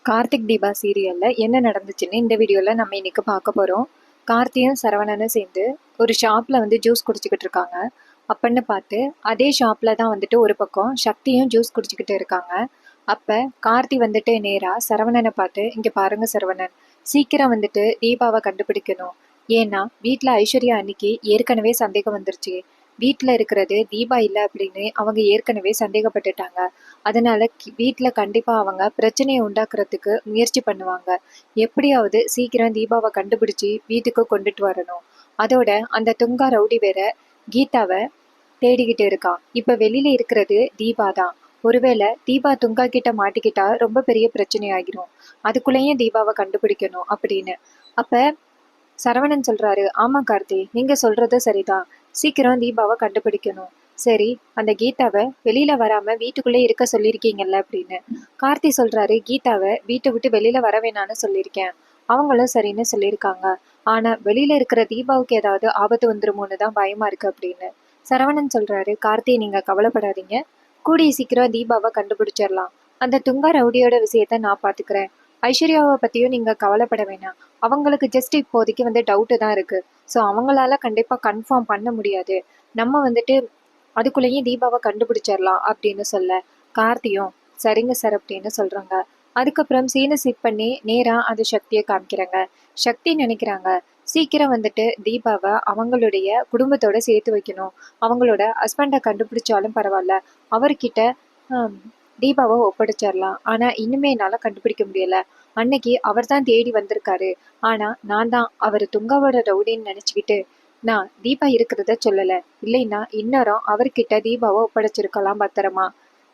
கார்த்திக் தீபா சீரியல்ல என்ன நடந்துச்சுன்னு இந்த வீடியோல நம்ம இன்னைக்கு பார்க்க போறோம். கார்த்தியும் சரவணனும் சேர்ந்து ஒரு ஷாப்ல ஜூஸ் குடிச்சுக்கிட்டு இருக்காங்க. அப்பன்னு பார்த்து அதே ஷாப்ல தான் ஒரு பக்கம் சக்தியும் ஜூஸ் குடிச்சுக்கிட்டு இருக்காங்க. அப்ப கார்த்தி நேரா சரவணனை பார்த்து, இங்க பாருங்க சரவணன், சீக்கிரம் தீபாவை கண்டுபிடிக்கணும். ஏன்னா வீட்ல ஐஸ்வர்யா அன்னைக்கு ஏற்கனவே சந்தேகம் வந்துருச்சு. வீட்ல இருக்கிறது தீபா இல்ல அப்படின்னு அவங்க ஏற்கனவே சந்தேகப்பட்டுட்டாங்க. அதனால வீட்ல கண்டிப்பா அவங்க பிரச்சனையை உண்டாக்குறதுக்கு முயற்சி பண்ணுவாங்க. எப்படியாவது சீக்கிரம் தீபாவை கண்டுபிடிச்சு வீட்டுக்கு கொண்டுட்டு வரணும். அதோட அந்த துங்கா ரவுடி வேற கீதாவை தேடிக்கிட்டு இருக்கான். இப்ப வெளியில இருக்கிறது தீபா தான். ஒருவேளை தீபா துங்கா கிட்ட மாட்டிக்கிட்டா ரொம்ப பெரிய பிரச்சனை ஆகிரும். அதுக்குள்ளேயும் தீபாவை கண்டுபிடிக்கணும் அப்படின்னு. அப்ப சரவணன் சொல்றாரு, ஆமா கார்த்தி, நீங்க சொல்றது சரிதான். சீக்கிரம் தீபாவை கண்டுபிடிக்கணும். சரி, அந்த கீதாவை வெளியில வராம வீட்டுக்குள்ளே இருக்க சொல்லியிருக்கீங்கல்ல அப்படின்னு. கார்த்தி சொல்றாரு, கீதாவை வீட்டை விட்டு வெளியில வர வேணான்னு சொல்லியிருக்கேன். அவங்களும் சரின்னு சொல்லியிருக்காங்க. ஆனா வெளியில இருக்கிற தீபாவுக்கு ஏதாவது ஆபத்து வந்துருமோன்னு தான் பயமா இருக்கு அப்படின்னு. சரவணன் சொல்றாரு, கார்த்தி நீங்க கவலைப்படாதீங்க. கூடிய சீக்கிரம் தீபாவை கண்டுபிடிச்சிடலாம். அந்த துங்கா ரவுடியோட விஷயத்த நான் பாத்துக்கிறேன். ஐஸ்வர்யாவை பத்தியும் நீங்க கவலைப்பட வேணாம். அவங்களுக்கு ஜஸ்ட் இப்போதைக்கு டவுட்டு தான் இருக்கு. ஸோ அவங்களால கண்டிப்பா கன்ஃபார்ம் பண்ண முடியாது. நம்ம அதுக்குள்ளேயும் தீபாவை கண்டுபிடிச்சிடலாம் அப்படின்னு சொல்ல, கார்த்தியும் சரிங்க சார் அப்படின்னு சொல்றாங்க. அதுக்கப்புறம் சீனை செட் பண்ணி நேரா அந்த சக்தியை காமிக்கிறாங்க. சக்தி நினைக்கிறாங்க, சீக்கிரம் தீபாவை அவங்களுடைய குடும்பத்தோட சேர்த்து வைக்கணும். அவங்களோட ஹஸ்பண்டை கண்டுபிடிச்சாலும் பரவாயில்ல, அவர்கிட்ட தீபாவை ஒப்படைச்சிடலாம். ஆனா இன்னுமே என்னால கண்டுபிடிக்க முடியல. அன்னைக்கு அவர் தான் தேடி வந்திருக்காரு. ஆனா நான் தான் அவர் துங்காவோட ரவுடின்னு நினைச்சுக்கிட்டு நான் தீபா இருக்கிறத சொல்லல. இல்லைன்னா இந்நேரம் அவர்கிட்ட தீபாவை ஒப்படைச்சிருக்கலாம் பத்திரமா.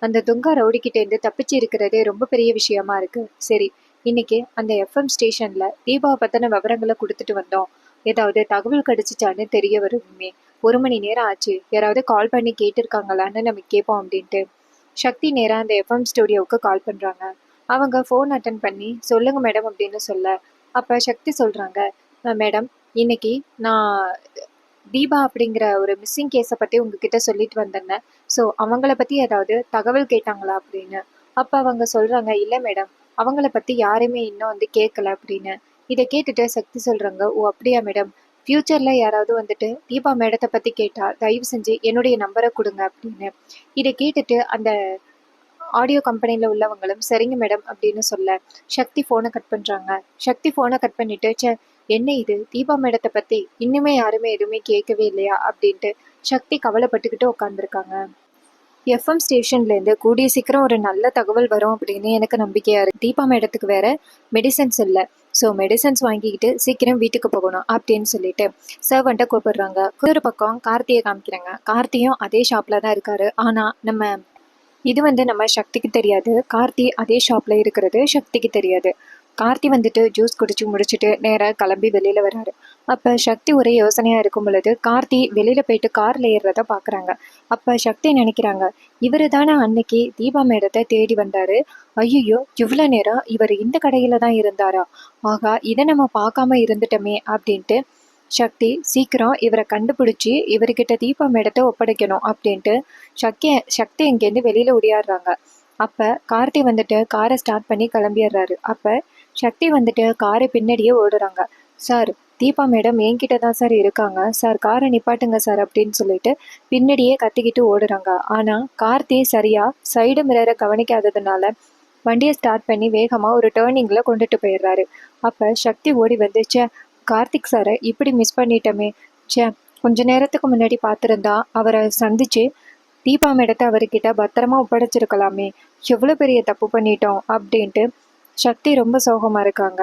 அந்த துங்கா ரவுடி கிட்ட இருந்து தப்பிச்சு இருக்கிறதே ரொம்ப பெரிய விஷயமா இருக்கு. சரி, இன்னைக்கு அந்த எஃப்எம் ஸ்டேஷன்ல தீபாவை பத்தின விவரங்களை கொடுத்துட்டு வந்தோம். ஏதாவது தகவல் கிடைச்சிச்சான்னு தெரிய வருமே. 1 மணி நேரம் ஆச்சு, யாராவது கால் பண்ணி கேட்டிருக்காங்களான்னு நம்ம கேட்போம் அப்படின்ட்டு சக்தி நேரா அந்த எஃப்எம் ஸ்டுடியோவுக்கு கால் பண்றாங்க. அவங்க ஃபோன் அட்டன் பண்ணி, சொல்லுங்க மேடம் அப்படின்னு சொல்ல, அப்ப சக்தி சொல்றாங்க, மேடம், இன்னைக்கு நான் தீபா அப்படிங்கிற ஒரு மிஸ்ஸிங் கேஸை பத்தி உங்ககிட்ட சொல்லிட்டு வந்தேன். ஸோ அவங்கள பத்தி ஏதாவது தகவல் கேட்டாங்களா அப்படின்னு. அப்ப அவங்க சொல்றாங்க, இல்ல மேடம், அவங்கள பத்தி யாருமே இன்னும் கேட்கல அப்படின்னு. இதை கேட்டுட்டு சக்தி சொல்றாங்க, ஓ அப்படியா மேடம், ஃபியூச்சர்ல யாராவது தீபா மேடத்தை பத்தி கேட்டா தயவு செஞ்சு என்னுடைய நம்பரை கொடுங்க அப்படின்னு. இதை கேட்டுட்டு அந்த ஆடியோ கம்பெனியில் உள்ளவங்களும் சரிங்க மேடம் அப்படின்னு சொல்ல, சக்தி ஃபோனை கட் பண்ணுறாங்க. சக்தி ஃபோனை கட் பண்ணிட்டு, என்ன இது, தீபா மேடத்தை பற்றி இன்னுமே யாருமே எதுவுமே கேட்கவே இல்லையா அப்படின்ட்டு சக்தி கவலைப்பட்டுக்கிட்டு உட்காந்துருக்காங்க. எஃப்எம் ஸ்டேஷன்லேருந்து கூடிய சீக்கிரம் ஒரு நல்ல தகவல் வரும் அப்படின்னு எனக்கு நம்பிக்கையாக இருக்குது. தீபா மேடத்துக்கு வேற மெடிசன்ஸ் இல்லை. ஸோ மெடிசன்ஸ் வாங்கிக்கிட்டு சீக்கிரம் வீட்டுக்கு போகணும் அப்படின்னு சொல்லிட்டு சர்வெண்ட்டை கூப்பிடுறாங்க. ஒரு பக்கம் கார்த்தியை காமிக்கிறாங்க. கார்த்தியும் அதே ஷாப்பில் தான் இருக்காரு. ஆனால் இது நம்ம சக்திக்கு தெரியாது. கார்த்தி அதே ஷாப்ல இருக்கிறது சக்திக்கு தெரியாது. கார்த்தி ஜூஸ் குடிச்சு முடிச்சுட்டு நேராக கிளம்பி வெளியில வர்றாரு. அப்ப சக்தி ஒரே யோசனையா இருக்கும் பொழுது கார்த்தி வெளியில போயிட்டு கார்ல ஏறுறத பாக்குறாங்க. அப்ப சக்தி நினைக்கிறாங்க, இவரு தானே அன்னைக்கு தீபா மேடத்தை தேடி வந்தாரு. ஐயோ, இவ்வளவு நேரம் இவர் இந்த கடையில தான் இருந்தாரா? ஆகா, இதை நம்ம பார்க்காம இருந்துட்டோமே அப்படின்ட்டு சக்தி சீக்கிரம் இவரை கண்டுபிடிச்சி இவர்கிட்ட தீபா மேடத்தை ஒப்படைக்கணும் அப்படின்ட்டு சக்தி இங்கேருந்து வெளியில ஓடியாடுறாங்க. அப்ப கார்த்தி காரை ஸ்டார்ட் பண்ணி கிளம்பிடுறாரு. அப்ப சக்தி காரை பின்னாடியே ஓடுறாங்க. சார், தீபா மேடம் என்கிட்ட தான் சார் இருக்காங்க சார், காரை நிப்பாட்டுங்க சார் அப்படின்னு சொல்லிட்டு பின்னாடியே கத்திக்கிட்டு ஓடுறாங்க. ஆனா கார்த்தி சரியா சைடு மிரரை கவனிக்காததுனால வண்டியை ஸ்டார்ட் பண்ணி வேகமா ஒரு டேர்னிங்ல கொண்டுட்டு போயிடுறாரு. அப்ப சக்தி ஓடி கார்த்திக் சாரை இப்படி மிஸ் பண்ணிட்டோமே. கொஞ்ச நேரத்துக்கு முன்னாடி பார்த்துருந்தா அவரை சந்திச்சு தீபா மேடத்தை அவர்கிட்ட பத்திரமா ஒப்படைச்சிருக்கலாமே. எவ்வளோ பெரிய தப்பு பண்ணிட்டோம் அப்படின்ட்டு சக்தி ரொம்ப சோகமா இருக்காங்க.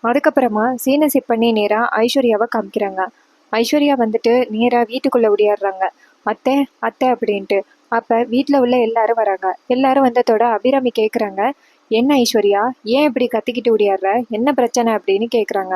அதுக்கப்புறமா சீனை செட் பண்ணி நேரா ஐஸ்வர்யாவை காமிக்கிறாங்க. ஐஸ்வர்யா நேரா வீட்டுக்குள்ள ஓடியாடுறாங்க. அத்தை அத்தை அப்படின்ட்டு. அப்ப வீட்டுல உள்ள எல்லாரும் வராங்க. எல்லாரும் வந்ததோட அபிராமி கேக்குறாங்க, என்ன ஐஸ்வர்யா, ஏன் இப்படி கத்திக்கிட்டு ஓடியாடுற, என்ன பிரச்சனை அப்படின்னு கேக்குறாங்க.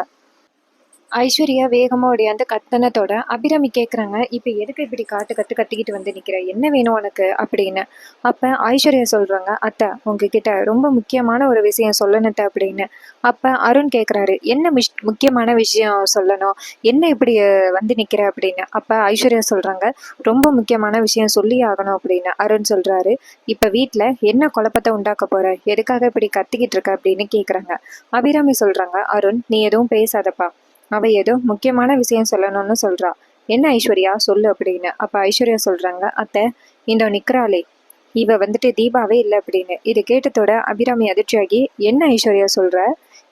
ஐஸ்வர்யா வேகமா ஓடியாந்து கத்தனத்தோட அபிராமி கேட்குறாங்க, இப்போ எதுக்கு இப்படி கத்திக்கிட்டு வந்து நிற்கிற, என்ன வேணும் உனக்கு அப்படின்னு. அப்போ ஐஸ்வர்யா சொல்கிறாங்க, அத்தை உங்ககிட்ட ரொம்ப முக்கியமான ஒரு விஷயம் சொல்லணுத்த அப்படின்னு. அப்போ அருண் கேட்குறாரு, என்ன முக்கியமான விஷயம் சொல்லணும், என்ன இப்படி வந்து நிற்கிற அப்படின்னு. அப்போ ஐஸ்வர்யா சொல்கிறாங்க, ரொம்ப முக்கியமான விஷயம் சொல்லி ஆகணும் அப்படின்னு. அருண் சொல்கிறாரு, இப்போ வீட்டில் என்ன குழப்பத்தை உண்டாக்க போகிற, எதுக்காக இப்படி கத்திக்கிட்டு இருக்க அப்படின்னு கேட்குறாங்க. அபிராமி சொல்கிறாங்க, அருண் நீ எதுவும் பேசாதப்பா, அவ ஏதோ முக்கியமான விஷயம் சொல்லணும்னு சொல்றா, என்ன ஐஸ்வர்யா சொல்லு அப்படின்னு. அப்ப ஐஸ்வர்யா சொல்றாங்க, அத்தை இந்த நிக்கிறாளே இவ வந்துட்டு தீபாவே இல்லை அப்படின்னு. இது கேட்டதோட அபிராமி அதிர்ச்சியாகி, என்ன ஐஸ்வர்யா சொல்ற,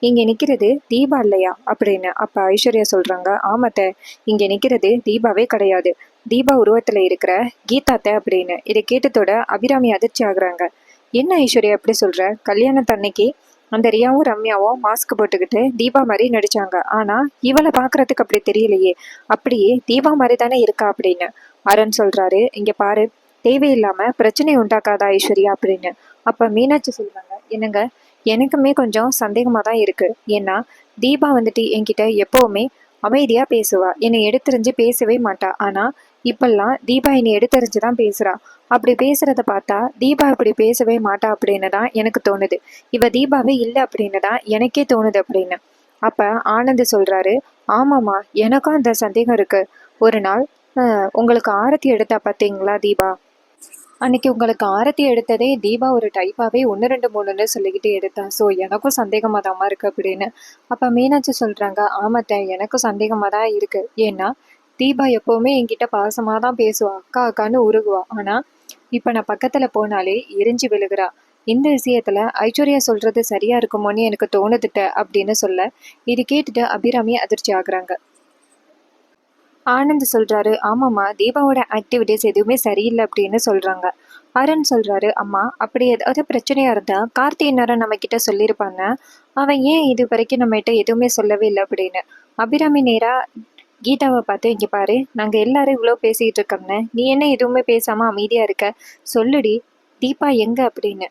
இங்க நிக்கிறது தீபா இல்லையா அப்படின்னு. அப்ப ஐஸ்வர்யா சொல்றாங்க, ஆமாத்த இங்க நிக்கிறது தீபாவே கிடையாது, தீபா உருவத்துல இருக்கிற கீதாத்த அப்படின்னு. இதை கேட்டதோட அபிராமி அதிர்ச்சி ஆகுறாங்க. என்ன ஐஸ்வர்யா எப்படி சொல்ற, கல்யாணத்தன்னைக்கு அந்த ரியாவும் ரம்யாவும் மாஸ்க் போட்டுக்கிட்டு தீபா மாதிரி நடிச்சாங்க, ஆனா இவளை பாக்குறதுக்கு அப்படி தெரியலையே, அப்படியே தீபா மாதிரி தானே இருக்கா அப்படின்னு. அருண் சொல்றாரு, இங்க பாரு தேவையில்லாம பிரச்சனை உண்டாக்காதா ஐஸ்வர்யா அப்படின்னு. அப்ப மீனாட்சி சொல்றாங்க, என்னங்க எனக்குமே கொஞ்சம் சந்தேகமா தான் இருக்கு, ஏன்னா தீபா வந்துட்டு என்கிட்ட எப்பவுமே அமைதியா பேசுவா, என்னை எடுத்துரிஞ்சு பேசவே மாட்டா, ஆனா இப்பெல்லாம் தீபா என்னை எடுத்தறிஞ்சுதான் பேசுறா, அப்படி பேசுறத பார்த்தா தீபா இப்படி பேசவே மாட்டா அப்படின்னு தான் எனக்கு தோணுது, இவ தீபாவே இல்லை அப்படின்னு தான் எனக்கே தோணுது அப்படின்னு. அப்ப ஆனந்த் சொல்றாரு, ஆமாமா எனக்கும் அந்த சந்தேகம் இருக்கு, ஒரு நாள் உங்களுக்கு ஆரத்தி எடுத்தா பார்த்தீங்களா தீபா, அன்னைக்கு உங்களுக்கு ஆரத்தி எடுத்ததே தீபா ஒரு டைப்பாவே 1 2 3ன்னு சொல்லிக்கிட்டு எடுத்தா, ஸோ எனக்கும் சந்தேகமாக தான் இருக்கு அப்படின்னு. அப்போ மீனாட்சி சொல்றாங்க, ஆமாத்த எனக்கும் சந்தேகமாக தான் இருக்கு, ஏன்னா தீபா எப்பவுமே என்கிட்ட பாசமாக தான் பேசுவா, அக்கா அக்கான்னு உருகுவா, ஆனா இப்போ நான் பக்கத்துல போனாலே எரிஞ்சு விழுகிறா, இந்த விஷயத்துல ஐஸ்வர்யா சொல்றது சரியா இருக்குமோன்னு எனக்கு தோணுதுட்ட அப்படின்னு சொல்ல, இது கேட்டுட்டு அபிராமி அதிர்ச்சி ஆகுறாங்க. ஆனந்த் சொல்றாரு, ஆமாம்மா தீபாவோட ஆக்டிவிட்டிஸ் எதுவுமே சரியில்லை அப்படின்னு சொல்றாங்க. அருண் சொல்றாரு, அம்மா அப்படி ஏதாவது பிரச்சனையா இருந்தா கார்த்தி நேரம் நம்ம கிட்ட சொல்லியிருப்பாங்க, அவன் ஏன் இது வரைக்கும் நம்மகிட்ட எதுவுமே சொல்லவே இல்லை அப்படின்னு. அபிராமி நேரா கீதாவை பார்த்து, இங்க பாரு நாங்க எல்லாரும் இவ்வளோ பேசிக்கிட்டு இருக்கோம்னு நீ என்ன எதுவுமே பேசாம அமைதியா இருக்க, சொல்லுடி தீபா எங்க அப்படின்னு.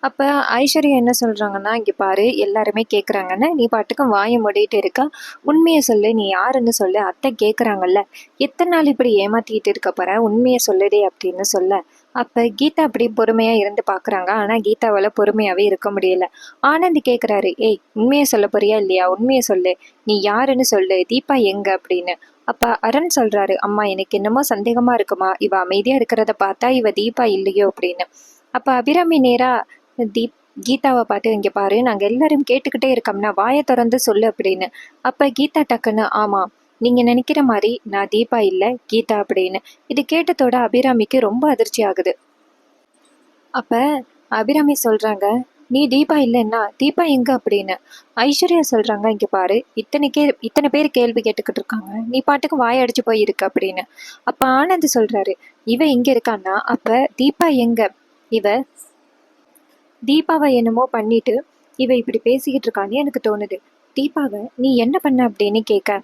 அப்போ ஐஸ்வர்யா என்ன சொல்கிறாங்கன்னா, இங்கே பாரு எல்லாருமே கேட்குறாங்கன்னு நீ பாட்டுக்கு வாயை மூடிட்டு இருக்க, உண்மையை சொல்லு, நீ யாருன்னு சொல்லு, அத்தை கேட்குறாங்கல்ல, எத்தனை நாள் இப்படி ஏமாத்திக்கிட்டு இருக்க போற, உண்மையை சொல்லுடே அப்படின்னு சொல்ல. அப்போ கீதா அப்படி பொறுமையாக இருந்து பார்க்குறாங்க, ஆனால் கீதாவால் பொறுமையாகவே இருக்க முடியல. ஆனந்த் கேட்குறாரு, ஏய் உண்மையை சொல்ல போறியா இல்லையா, உண்மையை சொல்லு, நீ யாருன்னு சொல்லு, தீபா எங்க அப்படின்னு. அப்போ அருண் சொல்கிறாரு, அம்மா எனக்கு என்னமோ சந்தேகமாக இருக்குமா, இவ அமைதியாக இருக்கிறத பார்த்தா இவ தீபா இல்லையோ அப்படின்னு. அப்போ அபிராமி நேரா கீதாவை பார்த்து, இங்கே பாரு நாங்கள் எல்லாரும் கேட்டுக்கிட்டே இருக்கோம்னா வாயை திறந்து சொல்லு அப்படின்னு. அப்போ கீதா டக்குன்னு, ஆமாம் நீங்கள் நினைக்கிற மாதிரி நான் தீபா இல்லை கீதா அப்படின்னு. இது கேட்டதோட அபிராமிக்கு ரொம்ப அதிர்ச்சி ஆகுது. அப்போ அபிராமி சொல்கிறாங்க, நீ தீபா இல்லைன்னா தீபா எங்க அப்படின்னு. ஐஸ்வர்யா சொல்கிறாங்க, இங்கே பாரு இத்தனை பேர் கேள்வி கேட்டுக்கிட்டு இருக்காங்க, நீ பாட்டுக்கு வாயடிச்சு போயிருக்கு அப்படின்னு. அப்போ ஆனந்த் சொல்கிறாரு, இவ இங்கே இருக்கான்னா அப்போ தீபா எங்க, இவ தீபாவை என்னமோ பண்ணிட்டு இவ இப்படி பேசிக்கிட்டு இருக்கான்னு எனக்கு தோணுது, தீபாவை நீ என்ன பண்ண அப்படின்னு கேட்க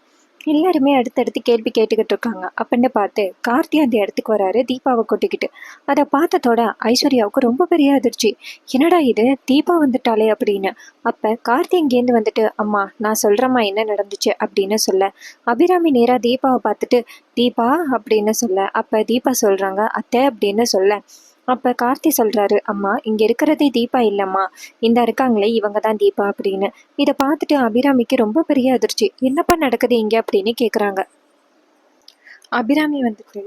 எல்லாருமே அடுத்தடுத்து கேள்வி கேட்டுக்கிட்டு இருக்காங்க. அப்படின்னு பார்த்து கார்த்தி அந்த இடத்துக்கு வராரு தீபாவை கொட்டிக்கிட்டு. அதை பார்த்ததோட ஐஸ்வர்யாவுக்கு ரொம்ப பெரிய அதிர்ச்சி, என்னடா இது தீபா வந்துட்டாளே அப்படின்னு. அப்ப கார்த்தி இங்கேருந்து வந்துட்டு, அம்மா நான் சொல்றேம்மா என்ன நடந்துச்சு அப்படின்னு சொல்ல, அபிராமி நேரா தீபாவை பார்த்துட்டு தீபா அப்படின்னு சொல்ல, அப்ப தீபா சொல்றாங்க, அத்தை அப்படின்னு சொல்ல. அப்போ கார்த்தி சொல்கிறாரு, அம்மா இங்கே இருக்கிறதே தீபா இல்லைம்மா, இந்த இருக்காங்களே இவங்க தான் தீபா அப்படின்னு. இதை பார்த்துட்டு அபிராமிக்கு ரொம்ப பெரிய அதிர்ச்சி, என்னப்பா நடக்குது இங்கே அப்படின்னு கேட்குறாங்க. அபிராமி வந்துட்டு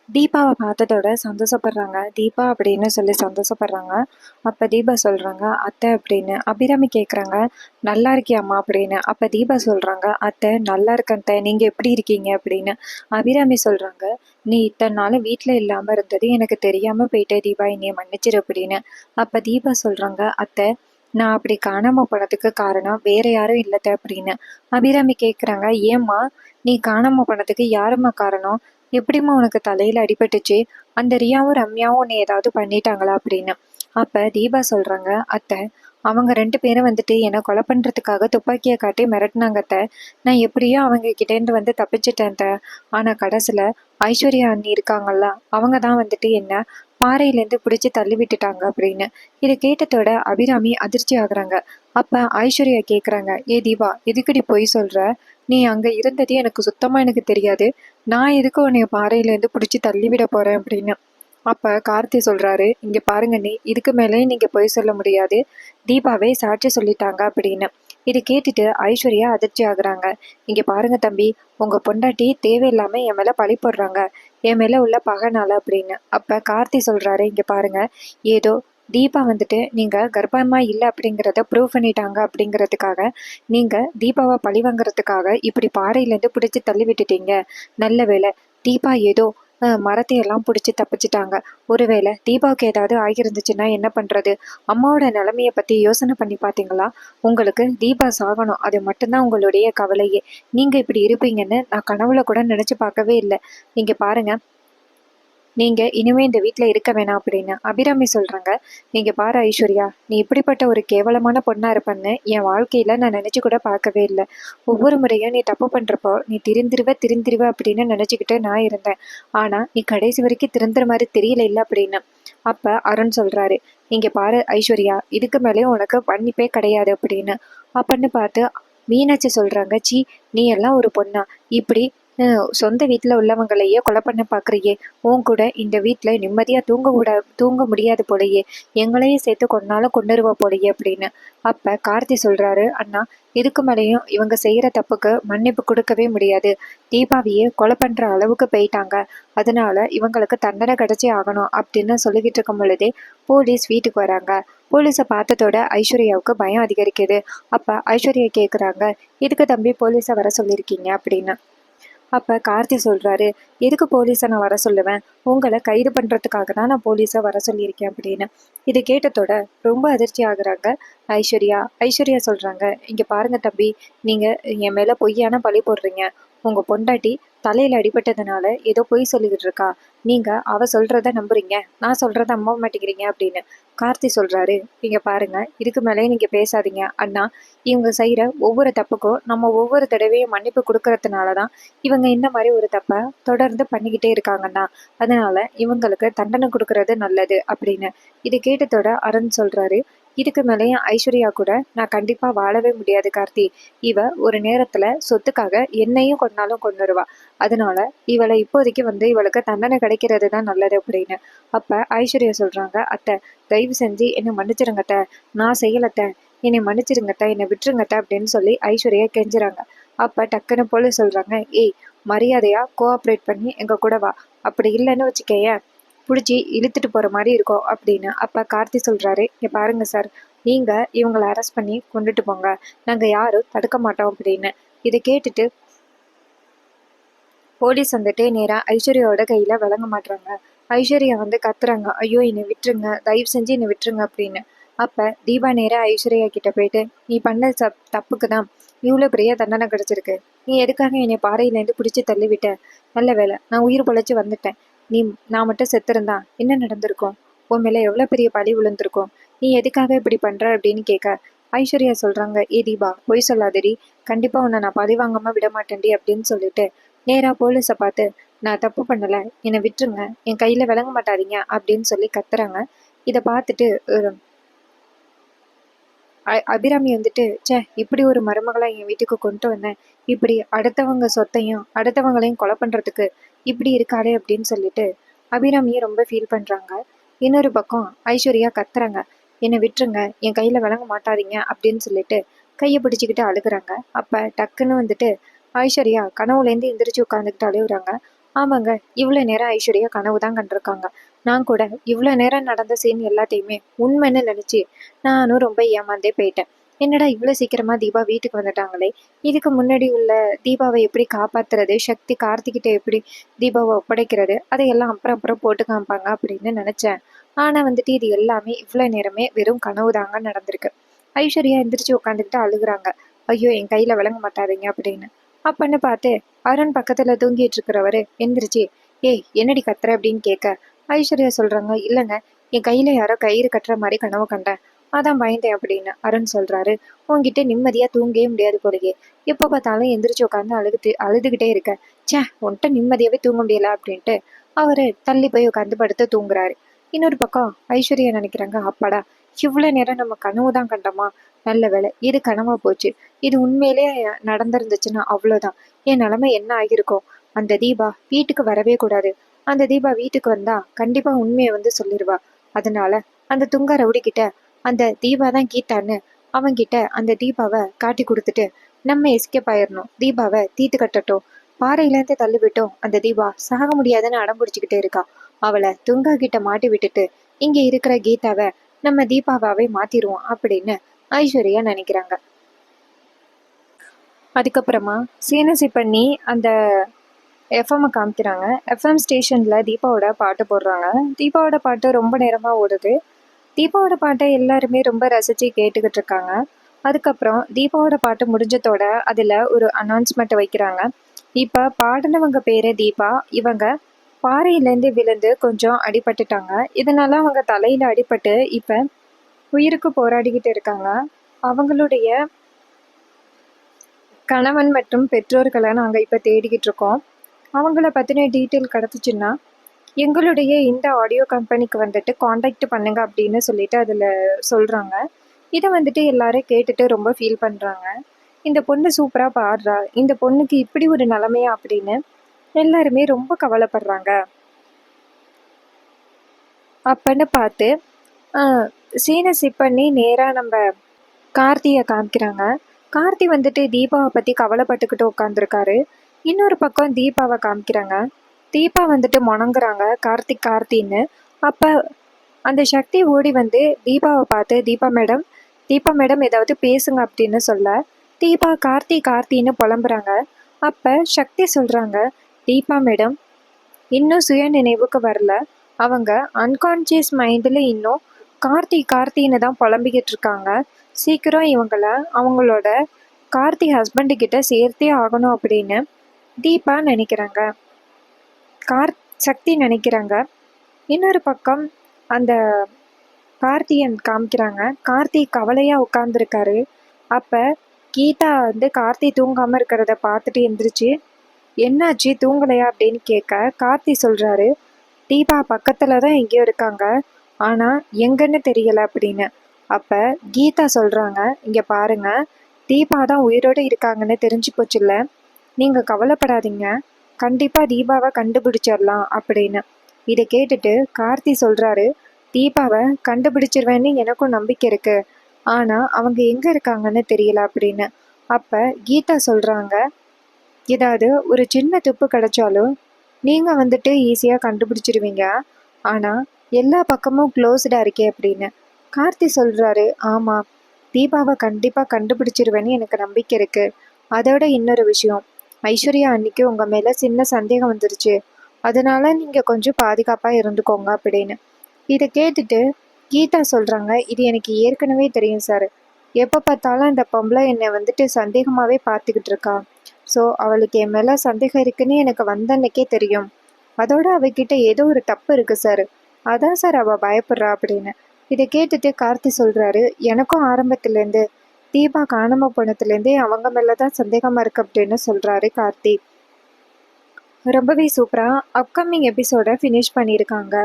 தீபாவை பார்த்ததோட சந்தோஷப்படுறாங்க, தீபா அப்படின்னு சொல்லி சந்தோஷப்படுறாங்க. அப்போ தீபா சொல்கிறாங்க, அத்தை அப்படின்னு. அபிராமி கேட்குறாங்க, நல்லா இருக்கியாம்மா அப்படின்னு. அப்போ தீபா சொல்கிறாங்க, அத்தை நல்லா இருக்கேன் அத்தை, நீங்கள் எப்படி இருக்கீங்க அப்படின்னு. அபிராமி சொல்கிறாங்க, நீ இத்தனை நாளும் வீட்டில் இல்லாமல் இருந்தது எனக்கு தெரியாமல் போயிட்டே தீபா, என்னைய மன்னிச்சிரு அப்படின்னு. அப்போ தீபா சொல்கிறாங்க, அத்தை நான் அப்படி காணாமல் போனதுக்கு காரணம் வேற யாரும் இல்லத்த அப்படின்னு. அபிராமி கேட்குறாங்க, ஏம்மா நீ காணாமல் போனதுக்கு யாரும்மா காரணம், எப்படிம்மா உனக்கு தலையில் அடிபட்டுச்சு, அந்த ரியாவும் ரம்யாவும் உன்னை ஏதாவது பண்ணிட்டாங்களா அப்படின்னு. அப்போ தீபா சொல்கிறாங்க, அத்தை அவங்க 2 பேரும் வந்துட்டு என்னை கொலை பண்ணுறதுக்காக துப்பாக்கியை காட்டி மிரட்டினாங்க அத்தை, நான் எப்படியோ அவங்க கிட்டேருந்து வந்து தப்பிச்சிட்டேன் அத்தை, ஆனால் கடைசியில் ஐஸ்வர்யா அண்ணி இருக்காங்கல்ல அவங்க தான் வந்துட்டு என்ன பாறையிலேருந்து பிடிச்சி தள்ளி விட்டுட்டாங்க அப்படின்னு. இதை கேட்டதோட அபிராமி அதிர்ச்சி ஆகுறாங்க. அப்ப ஐஸ்வர்யா கேக்குறாங்க, ஏ தீபா, எதுக்குடி பொய் சொல்ற? நீ அங்க இருந்ததே எனக்கு சுத்தமா எனக்கு தெரியாது. நான் எதுக்கு உன்னைய பாறையிலேருந்து பிடிச்சி தள்ளி விட போறேன் அப்படின்னு. அப்ப கார்த்தி சொல்றாரு, இங்க பாருங்க நீ இதுக்கு மேலே நீங்க பொய் சொல்ல முடியாது. தீபாவே சாட்சி சொல்லிட்டாங்க அப்படின்னு. இது கேட்டுட்டு ஐஸ்வர்யா அதிர்ச்சி ஆகுறாங்க. இங்க பாருங்க தம்பி, உங்க பொண்டாட்டி தேவையில்லாம என் மேல பழி போடுறாங்க, என் மேல உள்ள பகைனால அப்படின்னு. அப்ப கார்த்தி சொல்றாரு, இங்க பாருங்க, ஏதோ தீபா வந்துட்டு நீங்க கர்ப்பமா இல்லை அப்படிங்கிறத ப்ரூவ் பண்ணிட்டாங்க அப்படிங்கிறதுக்காக நீங்க தீபாவை பழி வாங்குறதுக்காக இப்படி பாறையிலேருந்து பிடிச்சி தள்ளி விட்டுட்டீங்க. நல்ல வேளை தீபா ஏதோ மரத்தையெல்லாம் பிடிச்சி தப்பிச்சிட்டாங்க. ஒருவேளை தீபாவுக்கு ஏதாவது ஆகியிருந்துச்சுன்னா என்ன பண்றது? அம்மாவோட நிலைமைய பத்தி யோசனை பண்ணி பாத்தீங்களா? உங்களுக்கு தீபா சாகணும், அது மட்டும்தான் உங்களுடைய கவலையே. நீங்க இப்படி இருப்பீங்கன்னு நான் கனவுல கூட நினைச்சு பார்க்கவே இல்லை. நீங்க பாருங்க, நீங்க இனிமே இந்த வீட்ல இருக்க வேணாம் அப்படின்னு அபிராமி சொல்றாங்க. நீங்க பாரு ஐஸ்வர்யா, நீ இப்படிப்பட்ட ஒரு கேவலமான பொண்ணா இருப்பன்னு என் வாழ்க்கையில நான் நினைச்சு கூட பார்க்கவே இல்லை. ஒவ்வொரு முறையும் நீ தப்பு பண்றப்போ நீ திருந்திருவ அப்படின்னு நினைச்சுக்கிட்டு நான் இருந்தேன். ஆனா நீ கடைசி வரைக்கும் திருந்துற மாதிரி தெரியல இல்ல அப்படின்னு. அப்ப அருண் சொல்றாரு, இங்க பாரு ஐஸ்வர்யா, இதுக்கு மேலேயும் உனக்கு மன்னிப்பே கிடையாது அப்படின்னு. அப்படின்னு பார்த்து மீனாட்சி சொல்றாங்க, சீ, நீ எல்லாம் ஒரு பொண்ணா இப்படி சொந்த வீட்டில் உள்ளவங்களையே கொலை பண்ண பார்க்குறியே, உன் கூட இந்த வீட்டில் நிம்மதியாக தூங்க முடியாது போலையே, எங்களையும் சேர்த்து கொண்டாலும் கொண்டுருவா போலையே அப்படின்னு. அப்போ கார்த்தி சொல்கிறாரு, அண்ணா, இதுக்கு மேலேயும் இவங்க செய்கிற தப்புக்கு மன்னிப்பு கொடுக்கவே முடியாது. தீபாவையே கொலை பண்ணுற அளவுக்கு போயிட்டாங்க, அதனால இவங்களுக்கு தண்டனை கிடைச்சே ஆகணும் அப்படின்னு சொல்லிக்கிட்டு இருக்கும் பொழுதே போலீஸ் வீட்டுக்கு வராங்க. போலீஸை பார்த்ததோட ஐஸ்வர்யாவுக்கு பயம் அதிகரிக்குது. அப்போ ஐஸ்வர்யா கேட்குறாங்க, எதுக்கு தம்பி போலீஸை வர சொல்லியிருக்கீங்க அப்படின்னு. அப்ப கார்த்தி சொல்றாரு, எதுக்கு போலீஸை நான் வர சொல்லுவேன்? உங்களை கைது பண்றதுக்காக தான் நான் போலீஸை வர சொல்லியிருக்கேன் அப்படின்னு. இது கேட்டதோட ரொம்ப அதிர்ச்சி ஆகுறாங்க ஐஸ்வர்யா. ஐஸ்வர்யா சொல்றாங்க, இங்க பாருங்க தம்பி, நீங்க என் மேல பொய்யான பழி போடுறீங்க. உங்க பொண்டாட்டி தலையில அடிபட்டதுனால ஏதோ பொய் சொல்லிக்கிட்டு இருக்கா. நீங்க அவ சொல்றத நம்புறீங்க, நான் சொல்றத நம்ப மாட்டேங்கிறீங்க அப்படின்னு. கார்த்தி சொல்றாரு, இங்க பாருங்க, இதுக்கு மேலே நீங்க பேசாதீங்க அண்ணா. இவங்க செய்யற ஒவ்வொரு தப்புக்கும் நம்ம ஒவ்வொரு தடவையும் மன்னிப்பு கொடுக்கறதுனாலதான் இவங்க இந்த மாதிரி ஒரு தப்பை தொடர்ந்து பண்ணிக்கிட்டே இருக்காங்கன்னா, அதனால இவங்களுக்கு தண்டனை கொடுக்கறது நல்லது அப்படின்னு. இது கேட்டதோட அருண் சொல்றாரு, இதுக்கு மேலேயும் ஐஸ்வர்யா கூட நான் கண்டிப்பா வாழவே முடியாது கார்த்தி. இவ ஒரு நேரத்துல சொத்துக்காக என்னையும் கொண்டாலும் கொண்டுருவா. அதனால இவளை இப்போதைக்கு இவளுக்கு தண்டனை கிடைக்கிறது தான் நல்லது அப்படின்னு. அப்ப ஐஸ்வர்யா சொல்றாங்க, அத்தை, தயவு செஞ்சு என்னை மன்னிச்சிருங்கத்த, நான் செய்யலத்த, என்னை மன்னிச்சிருங்கத்த, என்னை விட்டுருங்கத்த அப்படின்னு சொல்லி ஐஸ்வர்யா கெஞ்சுறாங்க. அப்ப டக்குன்னு போல சொல்றாங்க, ஏய், மரியாதையா கோஆப்ரேட் பண்ணி எங்க கூட வா, அப்படி இல்லைன்னு வச்சுக்கேன் பிடிச்சி இழுத்துட்டு போற மாதிரி இருக்கும் அப்படின்னு. அப்ப கார்த்தி சொல்றாரு, இங்க பாருங்க சார், நீங்க இவங்களை அரெஸ்ட் பண்ணி கொண்டுட்டு போங்க, நாங்க யாரும் தடுக்க மாட்டோம் அப்படின்னு. இதை கேட்டுட்டு போலீஸ் நேரா ஐஸ்வர்யாவோட கையில வழங்க மாட்டாங்க. ஐஸ்வர்யா கத்துறாங்க, ஐயோ என்னை விட்டுருங்க, தயவு செஞ்சு என்னை விட்டுருங்க அப்படின்னு. அப்ப தீபா நேரா ஐஸ்வர்யா கிட்ட போயிட்டு, நீ பண்ண தப்புக்கு தான் இவ்வளோ பெரிய தண்டனை கிடைச்சிருக்கு. நீ எதுக்காக என்னை பாறையிலேருந்து பிடிச்சி தள்ளி விட்ட? நல்ல வேலை நான் உயிர் பொழைச்சி வந்துட்டேன். நான் மட்டும் செத்துருந்தா என்ன நடந்திருக்கும்? உன் மேல எவ்வளோ பெரிய பழி விழுந்திருக்கும்? நீ எதுக்காக இப்படி பண்ற அப்படின்னு கேட்க ஐஸ்வர்யா சொல்றாங்க, ஏ தீபா, பொய் சொல்லாதடி, கண்டிப்பா உன்னை நான் பழி வாங்காம விட மாட்டேன்டி அப்படின்னு சொல்லிட்டு நேரா போலீஸை பார்த்து, நான் தப்பு பண்ணல, என்னை விட்டுருங்க, என் கையில விளங்க மாட்டாதீங்க அப்படின்னு சொல்லி கத்துறாங்க. இதை பார்த்துட்டு அபிராமி ச்சே, இப்படி ஒரு மருமகளை என் வீட்டுக்கு கொண்டு வந்தேன், இப்படி அடுத்தவங்க சொத்தையும் அடுத்தவங்களையும் கொலை பண்றதுக்கு இப்படி இருக்காளே அப்படின்னு சொல்லிட்டு அபிராமியை ரொம்ப ஃபீல் பண்றாங்க. இன்னொரு பக்கம் ஐஸ்வர்யா கத்துறாங்க, என்னை விட்டுருங்க, என் கையில விளங்க மாட்டாதீங்க அப்படின்னு சொல்லிட்டு கையை பிடிச்சிக்கிட்டு அழுகுறாங்க. அப்ப டக்குன்னு ஐஸ்வர்யா கனவுலேருந்து எந்திரிச்சு உட்காந்துக்கிட்டு அழுகுறாங்க. ஆமாங்க, இவ்வளோ நேரம் ஐஸ்வர்யா கனவு தான் கண்டிருக்காங்க. நான் கூட இவ்வளோ நேரம் நடந்த சீன் எல்லாத்தையுமே உண்மைன்னு நினைச்சு நானும் ரொம்ப ஏமாந்தே போயிட்டேன். என்னடா இவ்வளோ சீக்கிரமா தீபா வீட்டுக்கு வந்துட்டாங்களே, இதுக்கு முன்னாடி உள்ள தீபாவை எப்படி காப்பாத்துறது, சக்தி கார்த்திகிட்ட எப்படி தீபாவை ஒப்படைக்கிறது, அதையெல்லாம் அப்புறம் அப்புறம் போட்டு காமிப்பாங்க அப்படின்னு நினைச்சேன். ஆனா இது எல்லாமே இவ்வளோ நேரமே வெறும் கனவு தாங்க நடந்திருக்கு. ஐஸ்வர்யா எந்திரிச்சு உட்காந்துக்கிட்டு அழுகுறாங்க, ஐயோ என் கையில விளங்க மாட்டாதீங்க அப்படின்னு. அப்பன்னு பார்த்து அருண் பக்கத்துல தூங்கிட்டு இருக்கிறவரு எந்திரிச்சு, ஏய் என்னடி கத்துற அப்படின்னு கேட்க ஐஸ்வர்யா சொல்றாங்க, இல்லைங்க, என் கையில யாரோ கயிறு கட்டுற மாதிரி கனவு கண்டேன், அதான் பயந்தேன் அப்படின்னு. அருண் சொல்றாரு, உன்கிட்ட நிம்மதியா தூங்கவே முடியாது போலயே, எப்ப பார்த்தாலும் எந்திரிச்சு உட்காந்து அழுதுகிட்டே இருக்க, ச்சே, உன்கிட்ட நிம்மதியாவே தூங்க முடியல அப்படின்ட்டு அவரு தள்ளி போய் உட்காந்து படுத்து தூங்குறாரு. இன்னொரு பக்கம் ஐஸ்வர்யா நினைக்கிறாங்க, அப்பாடா இவ்வளோ நேரம் நம்ம கனவு தான் கண்டோமா, நல்ல வேலை இது கனவா போச்சு. இது உண்மையிலே நடந்திருந்துச்சுன்னா அவ்வளோதான், என் நிலைமை என்ன ஆகியிருக்கும். அந்த தீபா வீட்டுக்கு வரவே கூடாது. அந்த தீபா வீட்டுக்கு வந்தா கண்டிப்பா உண்மையை வந்து சொல்லிடுவா. அதனால அந்த துங்கா ரவுடி கிட்ட அந்த தீபா தான் கீதான்னு அவங்கிட்ட அந்த தீபாவை காட்டி கொடுத்துட்டு நம்ம எஸ்கேப் ஆயிடணும். தீபாவை தீத்து கட்டட்டும். பாறையிலேருந்து தள்ளி விட்டோம். அந்த தீபா சாக முடியாதுன்னு அடம் பிடிச்சிக்கிட்டே இருக்கா. அவளை துங்கா கிட்ட மாட்டி விட்டுட்டு இங்க இருக்கிற கீதாவை நம்ம தீபாவாவே மாத்திருவோம் அப்படின்னு ஐஸ்வர்யா நினைக்கிறாங்க. அதுக்கப்புறமா சீனசி பண்ணி அந்த எஃப்எம் காமிக்கிறாங்க. எஃப்எம் ஸ்டேஷன்ல தீபாவோட பாட்டு போடுறாங்க. தீபாவோட பாட்டு ரொம்ப நேரமா ஓடுது. தீபாவோட பாட்டை எல்லாருமே ரொம்ப ரசிச்சு கேட்டுக்கிட்டு இருக்காங்க. அதுக்கப்புறம் தீபாவோட பாட்டு முடிஞ்சதோட அதுல ஒரு அனௌன்ஸ்மெண்ட் வைக்கிறாங்க. இப்ப பாடினவங்க பேரு தீபா. இவங்க பாறையிலேருந்து விழுந்து கொஞ்சம் அடிபட்டுட்டாங்க. இதனால அவங்க தலையில அடிபட்டு இப்ப உயிருக்கு போராடிக்கிட்டு இருக்காங்க. அவங்களுடைய கணவன் மற்றும் பெற்றோர்களை நாங்க இப்ப தேடிக்கிட்டு இருக்கோம். அவங்கள பத்தின டீட்டெயில் கிடைச்சிச்சுன்னா எங்களுடைய இந்த ஆடியோ கம்பெனிக்கு வந்துட்டு காண்டாக்ட் பண்ணுங்க அப்படின்னு சொல்லிட்டு அதில் சொல்கிறாங்க. இதை வந்துட்டு எல்லாரும் கேட்டுட்டு ரொம்ப ஃபீல் பண்ணுறாங்க. இந்த பொண்ணு சூப்பராக பாடுறா, இந்த பொண்ணுக்கு இப்படி ஒரு நிலைமையா அப்படின்னு எல்லாருமே ரொம்ப கவலைப்படுறாங்க. அப்பன்னு பார்த்து சீனை சிப் பண்ணி நேராக நம்ம கார்த்தியை காமிக்கிறாங்க. கார்த்தி வந்துட்டு தீபாவை பற்றி கவலைப்பட்டுக்கிட்டு உட்காந்துருக்காரு. இன்னொரு பக்கம் தீபாவை காமிக்கிறாங்க. தீபா வந்துட்டு முணங்குறாங்க, கார்த்திக் கார்த்தின்னு. அப்போ அந்த சக்தி ஓடி வந்து தீபாவை பார்த்து, தீபா மேடம் ஏதாவது பேசுங்க அப்படின்னு சொல்ல, தீபா கார்த்தி கார்த்தின்னு புலம்புறாங்க. அப்போ சக்தி சொல்கிறாங்க, தீபா மேடம் இன்னும் சுய நினைவுக்கு வரல. அவங்க அன்கான்சியஸ் மைண்டில் இன்னும் கார்த்தி கார்த்தின்னு தான் புலம்பிக்கிட்டு இருக்காங்க. சீக்கிரம் இவங்கள அவங்களோட கார்த்தி ஹஸ்பண்டு கிட்ட சேர்த்தே ஆகணும் அப்படின்னு தீபா நினைக்கிறாங்க. சக்தி நினைக்கிறாங்க. இன்னொரு பக்கம் அந்த கார்த்தியன் காமிக்கிறாங்க. கார்த்தி கவலையா உட்கார்ந்துருக்காரு. அப்ப கீதா வந்து கார்த்தி தூங்காம இருக்கிறத பார்த்துட்டு எந்திரிச்சு, என்னாச்சு தூங்கலையா அப்படின்னு கேட்க, கார்த்தி சொல்றாரு, தீபா பக்கத்துல தான் எங்கேயோ இருக்காங்க, ஆனா எங்கன்னு தெரியல அப்படின்னு. அப்ப கீதா சொல்றாங்க, இங்க பாருங்க, தீபா தான் உயிரோடு இருக்காங்கன்னு தெரிஞ்சு போச்சுல்ல, நீங்க கவலைப்படாதீங்க, கண்டிப்பா தீபாவை கண்டுபிடிச்சிடலாம் அப்படின்னு. இதை கேட்டுட்டு கார்த்தி சொல்றாரு, தீபாவை கண்டுபிடிச்சிருவேன்னு எனக்கும் நம்பிக்கை இருக்கு, ஆனா அவங்க எங்க இருக்காங்கன்னு தெரியல அப்படின்னு. அப்ப கீதா சொல்றாங்க, ஏதாவது ஒரு சின்ன துப்பு கிடைச்சாலும் நீங்க வந்துட்டு ஈஸியா கண்டுபிடிச்சிருவீங்க, ஆனா எல்லா பக்கமும் க்ளோஸ்டா இருக்கே அப்படின்னு. கார்த்தி சொல்றாரு, ஆமா தீபாவை கண்டிப்பா கண்டுபிடிச்சிருவேன்னு எனக்கு நம்பிக்கை இருக்கு. அதோட இன்னொரு விஷயம், ஐஸ்வர்யா அன்னைக்கு உங்க மேல சின்ன சந்தேகம் வந்துருச்சு, அதனால நீங்க கொஞ்சம் பாதுகாப்பா இருந்துக்கோங்க அப்படின்னு. இதை கேட்டுட்டு கீதா சொல்றாங்க, இது எனக்கு ஏற்கனவே தெரியும் சார், எப்போ பார்த்தாலும் இந்த பொம்பளை என்னை வந்துட்டு சந்தேகமாவே பார்த்துக்கிட்டு இருக்கா. ஸோ அவளுக்கு என் மேல சந்தேகம் இருக்குன்னு எனக்கு வந்த அன்னைக்கே தெரியும். அதோட அவகிட்ட ஏதோ ஒரு தப்பு இருக்கு சார், அதான் சார் அவ பயப்படுறா அப்படின்னு. இதை கேட்டுட்டு கார்த்தி சொல்றாரு, எனக்கும் ஆரம்பத்திலேருந்து தீபா காணாம போனதுலேருந்தே அவங்க மேலதான் சந்தேகமா இருக்கு அப்படின்னு சொல்றாரு கார்த்தி. ரொம்பவே சூப்பரா அப்கமிங் எபிசோட ஃபினிஷ் பண்ணியிருக்காங்க.